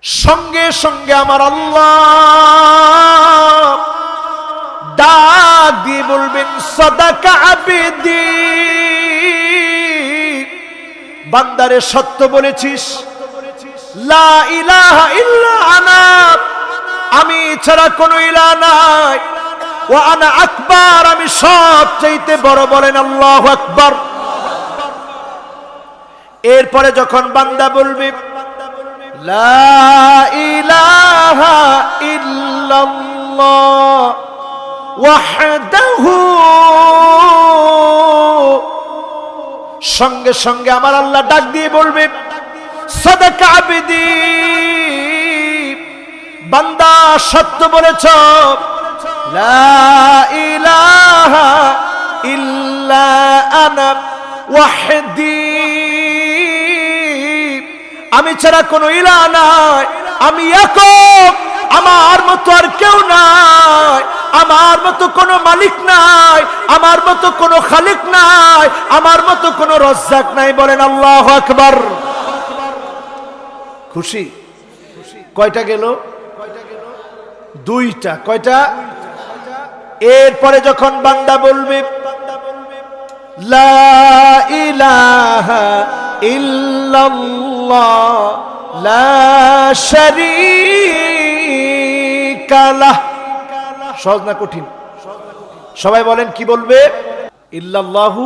সঙ্গে সঙ্গে আমার আল্লাহ ডাক দিয়ে বলবেন সাদাকা আবিদি, বান্দারে সত্য বলেছিস, লা ইলাহা ইল্লা আনা, আমি ছাড়া কোনো ইলাহ নাই, ওয়া আনা আকবার, আমি সবচাইতে বড়, বলেন আল্লাহু আকবার। এরপরে যখন বান্দা বলবে লা ইলাহা ইল্লাল্লাহ ওয়াহদাহু, সঙ্গে সঙ্গে আমার আল্লাহ ডাক দিয়ে বলবে সাদাকা আবিদি, বান্দা সত্য বলেছ, লা ইলাহা ইল্লা আনা ওয়াহদি, আমি ছাড়া কোনো ইলাহ নাই, আমি একক, আমার মতো আর কেউ নাই, আমার মতো কোনো মালিক নাই, আমার মতো কোনো খালিক নাই, আমার মতো কোনো রাজ্জাক নাই, বলেন আল্লাহু আকবার। খুশি? কয়টা গেল? দুইটা। কয়টা? এরপরে যখন বান্দা বলবে লা ইলাহা ইল্লাল্লাহ লা শারীকা লাহ, সহজ না কঠিন? সবাই বলেন কি বলবে? ইল্লাল্লাহু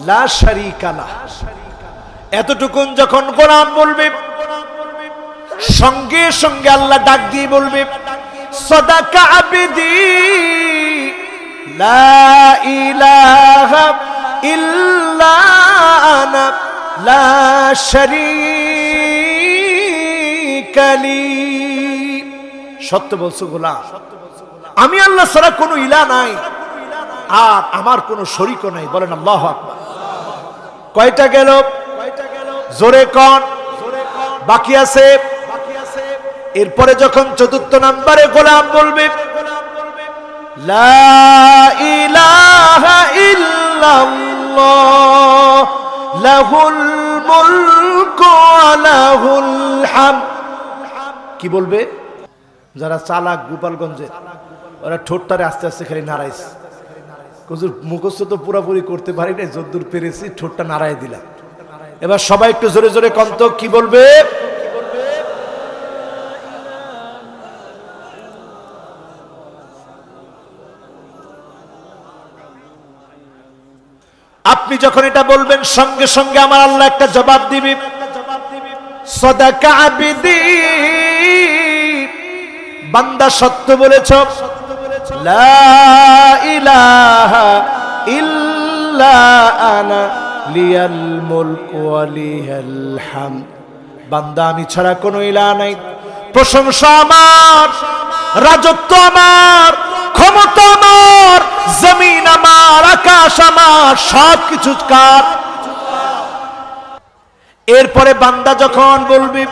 লা শারীকা লাহ। এতটুকুন যখন গোলাম বলবে, সঙ্গে সঙ্গে আল্লাহ ডাক দিয়ে বলবে সাদাকা আবিদি, লা ইলাহা ইল্লা আনা লা শারীকা লি, সত্য বলছো গোলাম, আমি আল্লাহ ছাড়া কোনো ইলাহ নাই, আর আমার কোনো শরীক নাই, বলেন আল্লাহু আকবার। কয়টা গেল? জোরে কোন? বাকি আছে। এরপরে যখন চতুর্থ নম্বরে গোলাম বলবে লা ইলাহা ইল্লাল্লাহ লাহুল মুলকু ওয়া লাহুল হামদ, কি বলবে? যারা চালাক গোপালগঞ্জে, ওরা ঠোঁটটারে আস্তে আস্তে খালি নাড়াইছে, হুজুর মুখস্থ তো পুরোপুরি করতে পারি না, যদ্দূর পেরেছি ঠোঁটটা নাড়াই দিলাম। এবার সবাই একটু জোরে জোরে কন্ত, কি বলবে? আপনি যখন এটা বলবেন, সঙ্গে সঙ্গে আমার আল্লাহ একটা জবাব দিবে সাদাকা আবিদি, বান্দা সত্য বলেছ, লা ইলাহা ইল্লা আনা লিয়াল মুলকু ওয়া লিয়াল হামদ, বান্দা আমি ছাড়া কোনো ইলাহ নাই, প্রশংসা আমার, রাজত্ব আমার, ক্ষমতা আমার, জমিন আমার, আকাশ আমার, সবকিছু কার? এরপরে বান্দা যখন বলবে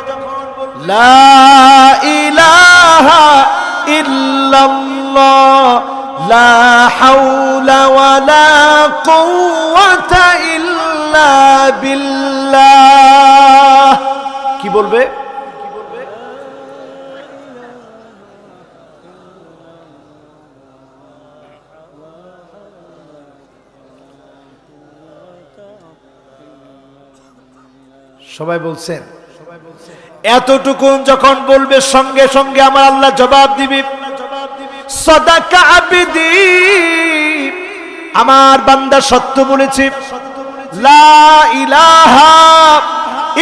লা ইলাহা ইল্লাল্লাহ লা হাওলা ওয়ালা কুওয়াতা ইল্লা বিল্লাহ, কি বলবে? সবাই বলছেন? এতটুকুন যখন বলবে, সঙ্গে সঙ্গে আমার আল্লাহ জবাব দিবে সাদাকা আবিদি, আমার বান্দা সত্য বলেছে, লা ইলাহা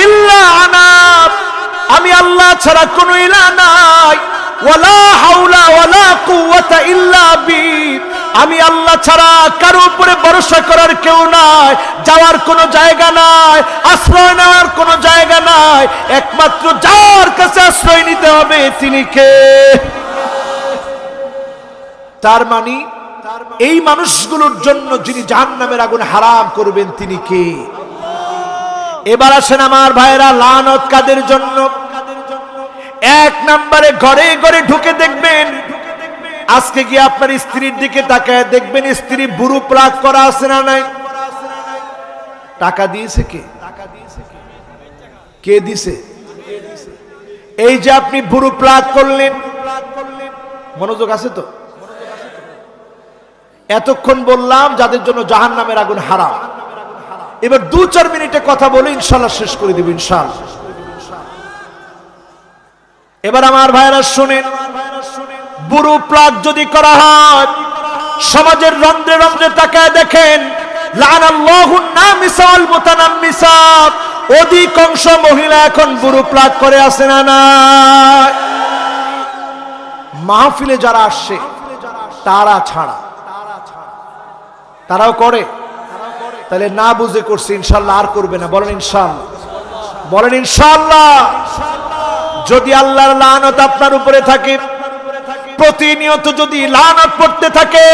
ইল্লা আনা, আমি আল্লাহ ছাড়া কোনো ইলাহ নাই, ওয়ালা হাওলা ওয়ালা কুওয়াতা ইল্লা বি, আমি আল্লাহ ছাড়া কারো উপরে ভরসা করার কেউ নাই, যাওয়ার কোনো জায়গা নাই, আশ্রয় নেওয়ার কোনো জায়গা নাই, একমাত্র যার কাছে আশ্রয় নিতে হবে তিনি কে? তার মানে এই মানুষগুলোর জন্য যিনি জাহান্নামের আগুন হারাম করবেন তিনি কে? এবার আসেন আমার ভাইরা, লানত কাদের জন্য? এক নম্বরে ঘরে ঘরে ঢুকে দেখবেন, আজকে গিয়ে আপনার স্ত্রীর দিকে তাকায় দেখবেন স্ত্রী বুড়ো প্লাগ করা আছে না নাই? টাকা দিয়েছে কে? কে দিছে? এই যে আপনি বুড়ো প্লাগ করলেন, মনোযোগ আছে তো? এতক্ষণ বললাম যাদের জন্য জাহান্নামের আগুন হারাম। এবার 2-4 মিনিটে কথা বলে ইনশাআল্লাহ শেষ করে দিব ইনশাআল্লাহ। এবার আমার ভাইরা শুনেন, বুড়ো প্লাগ যদি করা হয়, সমাজের রন্ধ্রে রন্ধ্রে তাকায় দেখেন, লানাল্লাহুন নামিসা ওয়াল মুতানাম্মিসাত, অধিকাংশ মহিলা এখন বুড়ো প্লাগ করে আছে না নাই? মাহফিলে যারা আসছে তারা ছাড়া তারাও করে। তাহলে না বুঝে করছে, ইনশাআল্লাহ আর করবে না। বলেন ইনশাআল্লাহ, বলেন ইনশাআল্লাহ। যদি আল্লাহর লানত আপনার উপরে থাকে, প্রতিনিয়ত যদি লানত পড়তে থাকে,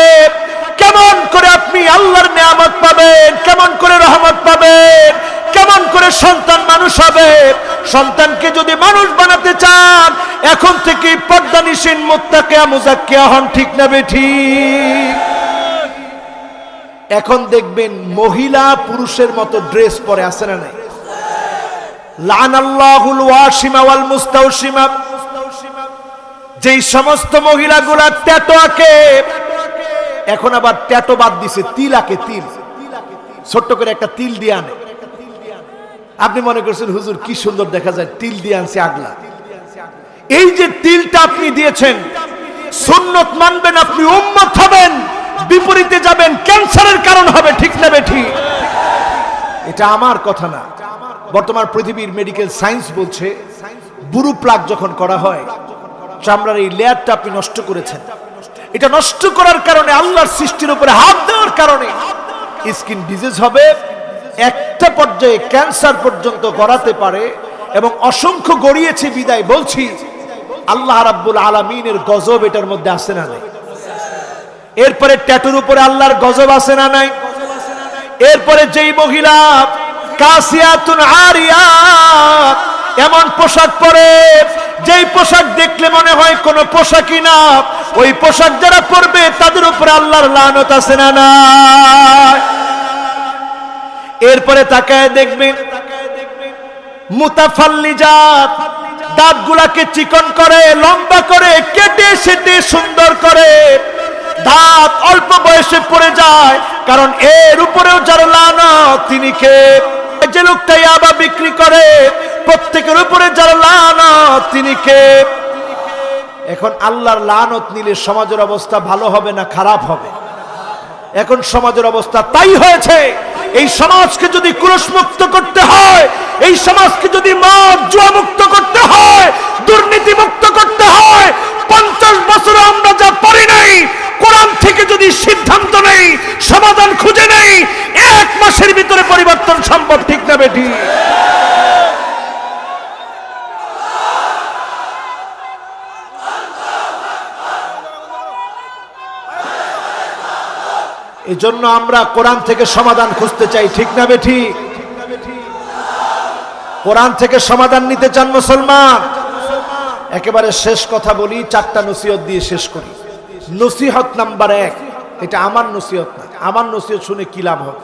কেমন করে আপনি আল্লাহর নিয়ামত পাবেন? কেমন করে রহমত পাবেন? কেমন করে সন্তান মানুষ হবে? সন্তানকে যদি মানুষ বানাতে চান, এখন থেকে পর্দানিসীন মুত্তাকিয়া মুজাক্কিয়া হন, ঠিক না বেঠিক? এখন দেখবেন মহিলা পুরুষের মতো ড্রেস পরে, আছে না নাই? লানাল্লাহুল ওয়াশিমা ওয়াল মুস্তাওশিমা, যেই সমস্ত মহিলাগুলা ট্যাটু আঁকে, এখন আবার ট্যাটু বাদ দিছে, তিল আঁকে। তিল ছোট্ট করে একটা তিল দিয়ে আনে। আপনি মনে করছেন হুজুর কি সুন্দর দেখা যায়, তিল দিয়ে আনছে আগলা। এই যে তিলটা আপনি দিয়েছেন, সুন্নত মানবেন, আপনি উম্মত হবেন, বিপরীতে যাবেন, ক্যান্সারের কারণ হবে, ঠিক না বেঠিক? এটা আমার কথা না, বর্তমান পৃথিবীর মেডিকেল সায়েন্স বলছে, বুড়ো প্লাগ যখন করা হয়, চামড়ার এই লেয়ারটা আপনি নষ্ট করেছেন। এটা নষ্ট করার কারণে, আল্লাহর সৃষ্টির উপরে হাত দেওয়ার কারণে স্কিন ডিজিজ হবে, একটা পর্যায়ে ক্যান্সার পর্যন্ত গড়াতে পারে। এবং অসংখ্য গড়িয়েছে বিদায় বলছি, আল্লাহ রাব্বুল আলামিনের গজব এটার মধ্যে আছে না নাই? এরপরে ট্যাটুর উপরে আল্লাহর গজব আছে না নাই? এরপরে যেই মহিলা কাসিয়াতুন আরিয়াত, এমন পোশাক পরে যেই পোশাক দেখলে মনে হয় কোন পোশাকই না, ওই পোশাক যারা পরবে তাদের উপরে আল্লাহর লানত আছে না নাই? এরপরে তাকায় দেখবেন মুতাফাল্লিজাত, দাঁতগুলাকে চিকন করে, লম্বা করে, কেটে সেটে সুন্দর করে, দাঁত অল্প বয়সে পড়ে যায়, কারণ এর উপরেও যার লানত, তিনি কে? যে লোকটা ইয়াবা বিক্রি করে, প্রত্যেকের উপরে যার লানত, তিনি কে? এখন আল্লাহর লানত নিলে সমাজের অবস্থা ভালো হবে না খারাপ হবে? এখন সমাজের অবস্থা তাই হয়েছে। এই সমাজকে যদি কুরুষমুক্ত করতে হয়, এই সমাজকে যদি মদ জুয়া মুক্ত করতে হয়, দুর্নীতি মুক্ত করতে হয়, 50 বছরে আমরা যা পারি নাই, কোরআন থেকে যদি সিদ্ধান্ত নেই, সমাধান খুঁজে নেই, 1 মাসের ভিতরে পরিবর্তন সম্ভব, ঠিক না বেটি? এই জন্য আমরা কোরআন থেকে সমাধান খুঁজতে চাই, ঠিক না বেঠি? কোরআন থেকে সমাধান নিতে চান মুসলমান? একেবারে শেষ কথা বলি, 4টা নসিহত দিয়ে শেষ করি। নসিহত নাম্বার 1, এটা আমার নসিহত না, আমার নসিহত শুনে কি লাভ হবে?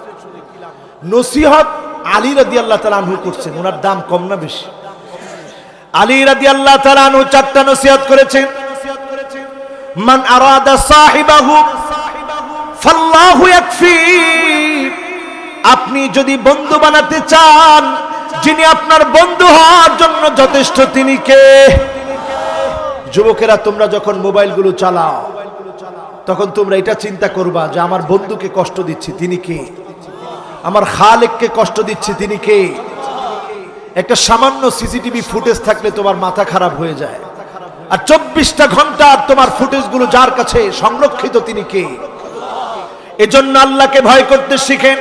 নসিহত আলী রাদিয়াল্লাহু তাআলা আনহু করছেন, ওনার দাম কম না বেশি? আলী রাদিয়াল্লাহু তাআলা আনহু 4টা নসিহত করেছেন। মান আরাদা সাহিবাহু ফাল্লাহু ইয়াকফি, আপনি যদি বন্ধু বানাতে চান, যিনি আপনার বন্ধু হওয়ার জন্য যথেষ্ট, তিনি কে? যুবকেরা, তোমরা যখন মোবাইলগুলো চালাও, তখন তোমরা এটা চিন্তা করবা যে আমার বন্ধুকে কষ্ট দিচ্ছি, তিনি কে? আমার খালেককে কষ্ট দিচ্ছি, তিনি কে? একটা সামান্য সিসিটিভি ফুটেজ থাকলে তোমার মাথা খারাপ হয়ে যায়, আর 24টা ঘন্টা তোমার ফুটেজগুলো যার কাছে সংরক্ষিত, তিনি কে? এজন্য আল্লাহকে ভয় করতে শিখেন,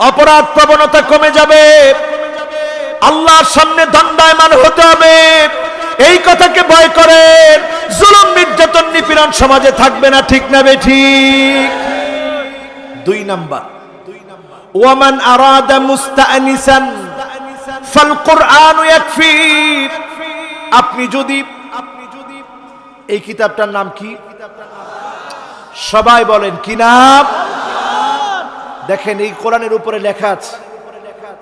অপরাধ প্রবণতা কমে যাবে, আল্লাহর সামনে দণ্ডায়মান হতে হবে, এই কথাকে ভয় করেন। জুলুম নির্যাতন নিপীড়ন সমাজে থাকবে না, ঠিক না বেঠিক? 2 নাম্বার, ওয়ামান আরাদা মুস্তাআনিসান ফাল কুরআনু ইয়াকফি, আপনি যদি, এই কিতাবটার নাম কি? সবাই বলেন কি নাম? দেখেন এই কোরআনের উপরে লেখা আছে,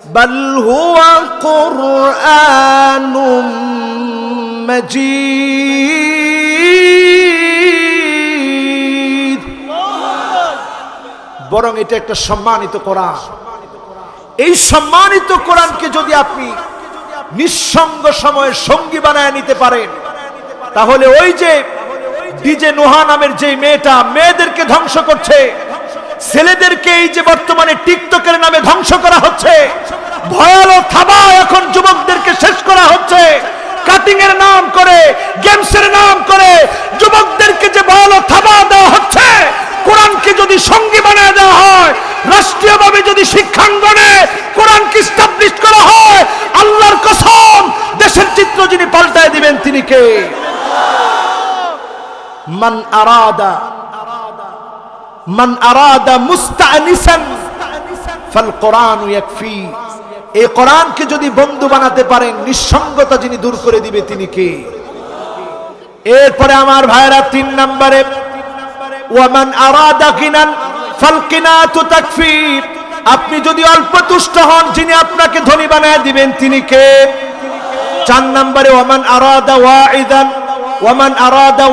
বাল হুয়া কুরআনুম মাজিদ, বরং এটা একটা সম্মানিত কোরআন। এই সম্মানিত কোরআনকে যদি আপনি নিঃসঙ্গ সময়ে সঙ্গী বানায় নিতে পারেন, তাহলে ওই যে ডিজে নোহা নামের যে মেয়েটা মেয়েদেরকে ধ্বংস করছে, ছেলেদেরকে এই যে বর্তমানে টিকটকের নামে ধ্বংস করা হচ্ছে, ভয়ালো থাবা এখন যুবকদেরকে শেষ করা হচ্ছে, কাটিং এর নাম করে, গেমসের নাম করে যুবকদেরকে যে ভয়ালো থাবা দেওয়া হচ্ছে, কোরআনকে যদি সঙ্গী বানায় দেওয়া হয়, রাষ্ট্রীয়ভাবে যদি শিক্ষাঙ্গনে কোরআনকে এস্টাবলিশ করা হয়, আল্লাহর কসম দেশের চিত্র যিনি পাল্টায় দিবেন তিনি কে? মান আরাদা মুস্তানিসান ফাল কোরআন ইয়াকফি। এই কোরআনকে যদি বন্ধু বানাতে পারেন, নিঃসঙ্গতা যিনি দূর করে দিবে তিনি কে? এরপরে আমার ভাইরা 3 নম্বরে ওয়ামান আরাদা গিনান ফাল কিনাতু তাকফি। আপনি যদি অল্প তুষ্ট হন, যিনি আপনাকে ধনী বানায় দিবেন তিনি কে? 4 নম্বরে ওয়ামান আরাদা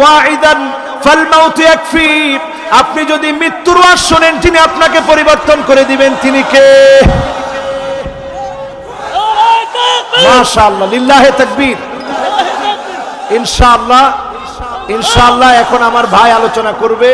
ওয়াইদান ফাল মাউত ইয়াকফি। আপনি যদি মৃত্যুর ওয়াজ শুনেন, যিনি আপনাকে পরিবর্তন করে দিবেন তিনি কে? মাশাআল্লাহ, লিল্লাহি তাকবীর। ইনশাআল্লাহ এখন আমার ভাই আলোচনা করবে।